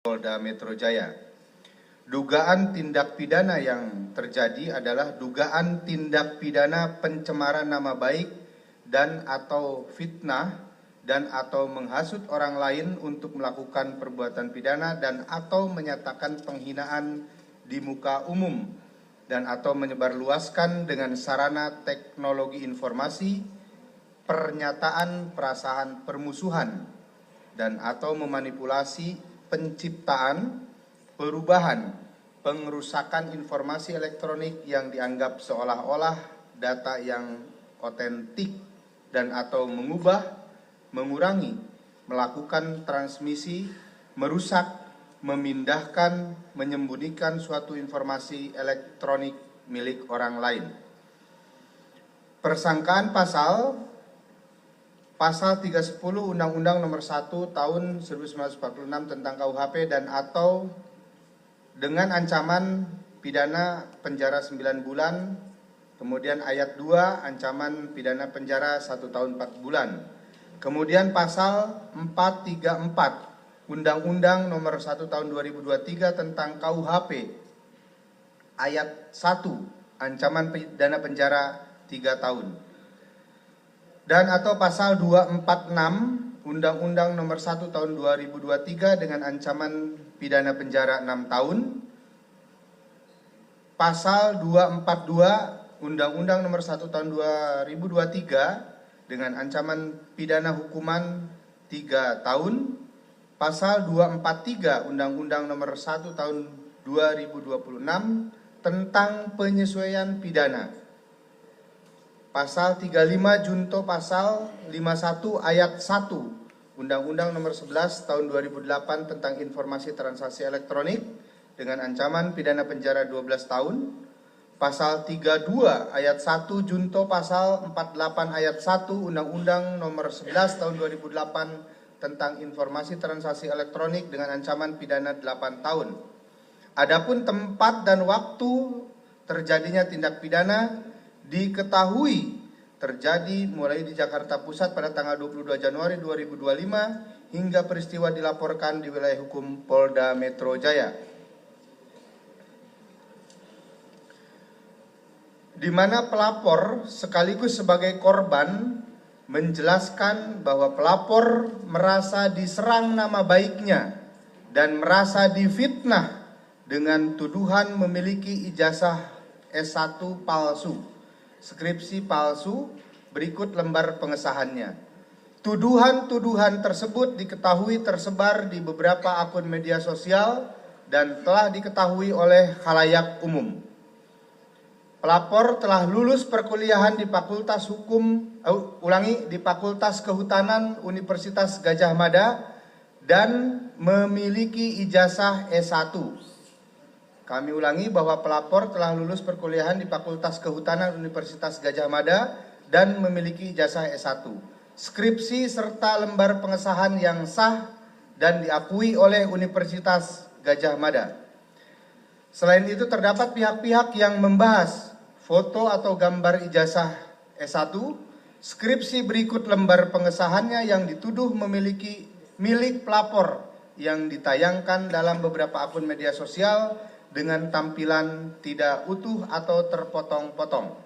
Polda Metro Jaya. Dugaan tindak pidana yang terjadi adalah dugaan tindak pidana pencemaran nama baik dan atau fitnah dan atau menghasut orang lain untuk melakukan perbuatan pidana dan atau menyatakan penghinaan di muka umum dan atau menyebarluaskan dengan sarana teknologi informasi pernyataan perasaan permusuhan dan atau memanipulasi penciptaan, perubahan, pengerusakan informasi elektronik yang dianggap seolah-olah data yang otentik dan atau mengubah, mengurangi, melakukan transmisi, merusak, memindahkan, menyembunyikan suatu informasi elektronik milik orang lain. Persangkaan Pasal 310 Undang-Undang Nomor 1 Tahun 1946 tentang KUHP dan atau dengan ancaman pidana penjara 9 bulan, kemudian ayat 2 ancaman pidana penjara 1 tahun 4 bulan. Kemudian pasal 434 Undang-Undang Nomor 1 Tahun 2023 tentang KUHP ayat 1 ancaman pidana penjara 3 tahun. Dan atau pasal 246 Undang-Undang Nomor 1 Tahun 2023 dengan ancaman pidana penjara 6 tahun. Pasal 242 Undang-Undang Nomor 1 Tahun 2023 dengan ancaman pidana hukuman 3 tahun. Pasal 243 Undang-Undang Nomor 1 Tahun 2026 tentang penyesuaian pidana. Pasal 35 junto pasal 51 ayat 1 Undang-Undang Nomor 11 Tahun 2008 tentang informasi transaksi elektronik dengan ancaman pidana penjara 12 tahun. Pasal 32 ayat 1 junto pasal 48 ayat 1 Undang-Undang Nomor 11 Tahun 2008 tentang informasi transaksi elektronik dengan ancaman pidana 8 tahun. Adapun tempat dan waktu terjadinya tindak pidana diketahui terjadi mulai di Jakarta Pusat pada tanggal 22 Januari 2025 hingga peristiwa dilaporkan di wilayah hukum Polda Metro Jaya, di mana pelapor sekaligus sebagai korban menjelaskan bahwa pelapor merasa diserang nama baiknya dan merasa difitnah dengan tuduhan memiliki ijazah S1 palsu, skripsi palsu, berikut lembar pengesahannya. Tuduhan-tuduhan tersebut diketahui tersebar di beberapa akun media sosial dan telah diketahui oleh khalayak umum. Pelapor telah lulus perkuliahan di Fakultas di Fakultas Kehutanan Universitas Gadjah Mada dan memiliki ijazah S1. Kami ulangi bahwa pelapor telah lulus perkuliahan di Fakultas Kehutanan Universitas Gadjah Mada dan memiliki ijazah S1, skripsi serta lembar pengesahan yang sah dan diakui oleh Universitas Gadjah Mada. Selain itu terdapat pihak-pihak yang membahas foto atau gambar ijazah S1, skripsi berikut lembar pengesahannya yang dituduh memiliki milik pelapor yang ditayangkan dalam beberapa akun media sosial dengan tampilan tidak utuh atau terpotong-potong.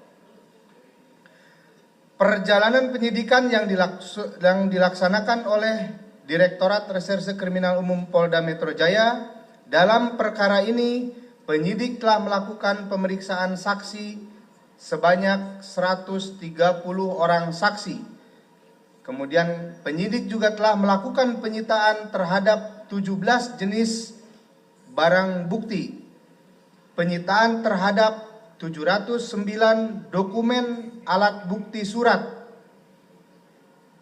Perjalanan penyidikan yang dilaksanakan oleh Direktorat Reserse Kriminal Umum Polda Metro Jaya dalam perkara ini, penyidik telah melakukan pemeriksaan saksi sebanyak 130 orang saksi. Kemudian penyidik juga telah melakukan penyitaan terhadap 17 jenis barang bukti, penyitaan terhadap 709 dokumen alat bukti surat,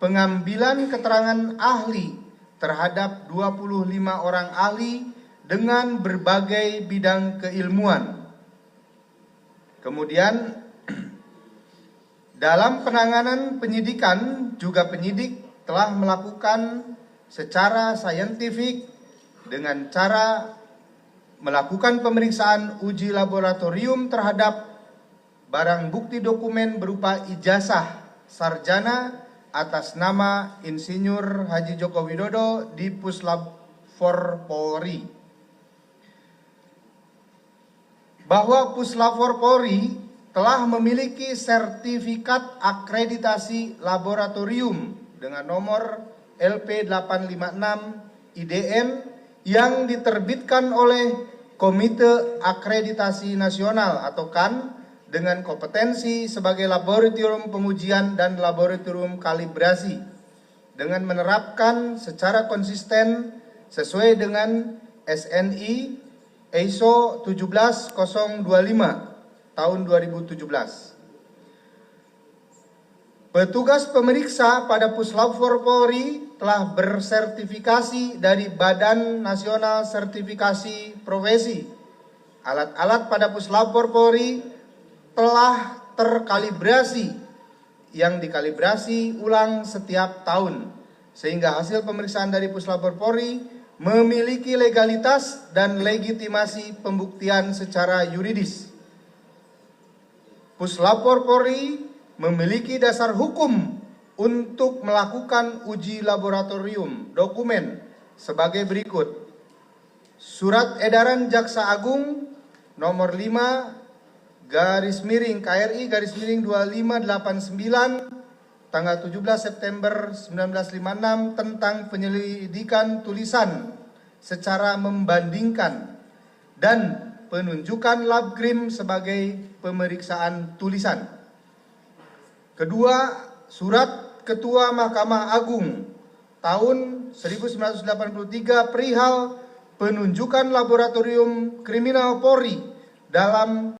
pengambilan keterangan ahli terhadap 25 orang ahli dengan berbagai bidang keilmuan. Kemudian dalam penanganan penyidikan juga penyidik telah melakukan secara saintifik dengan cara melakukan pemeriksaan uji laboratorium terhadap barang bukti dokumen berupa ijazah sarjana atas nama Insinyur Haji Joko Widodo di Puslab Puslapfor Polri. Bahwa Puslapfor Polri telah memiliki sertifikat akreditasi laboratorium dengan nomor LP856 IDN yang diterbitkan oleh Komite Akreditasi Nasional atau KAN dengan kompetensi sebagai laboratorium pengujian dan laboratorium kalibrasi dengan menerapkan secara konsisten sesuai dengan SNI ISO 17025 tahun 2017. Petugas pemeriksa pada Puslapfor Polri telah bersertifikasi dari Badan Nasional Sertifikasi Profesi. Alat-alat pada Puslapfor Polri telah terkalibrasi yang dikalibrasi ulang setiap tahun, sehingga hasil pemeriksaan dari Puslapfor Polri memiliki legalitas dan legitimasi pembuktian secara yuridis. Puslapfor Polri memiliki dasar hukum untuk melakukan uji laboratorium dokumen sebagai berikut. Surat edaran Jaksa Agung nomor 5/KRI/2589 tanggal 17 September 1956 tentang penyelidikan tulisan secara membandingkan dan penunjukan Labkrim sebagai pemeriksaan tulisan. Kedua, surat Ketua Mahkamah Agung tahun 1983 perihal penunjukan laboratorium kriminal Polri dalam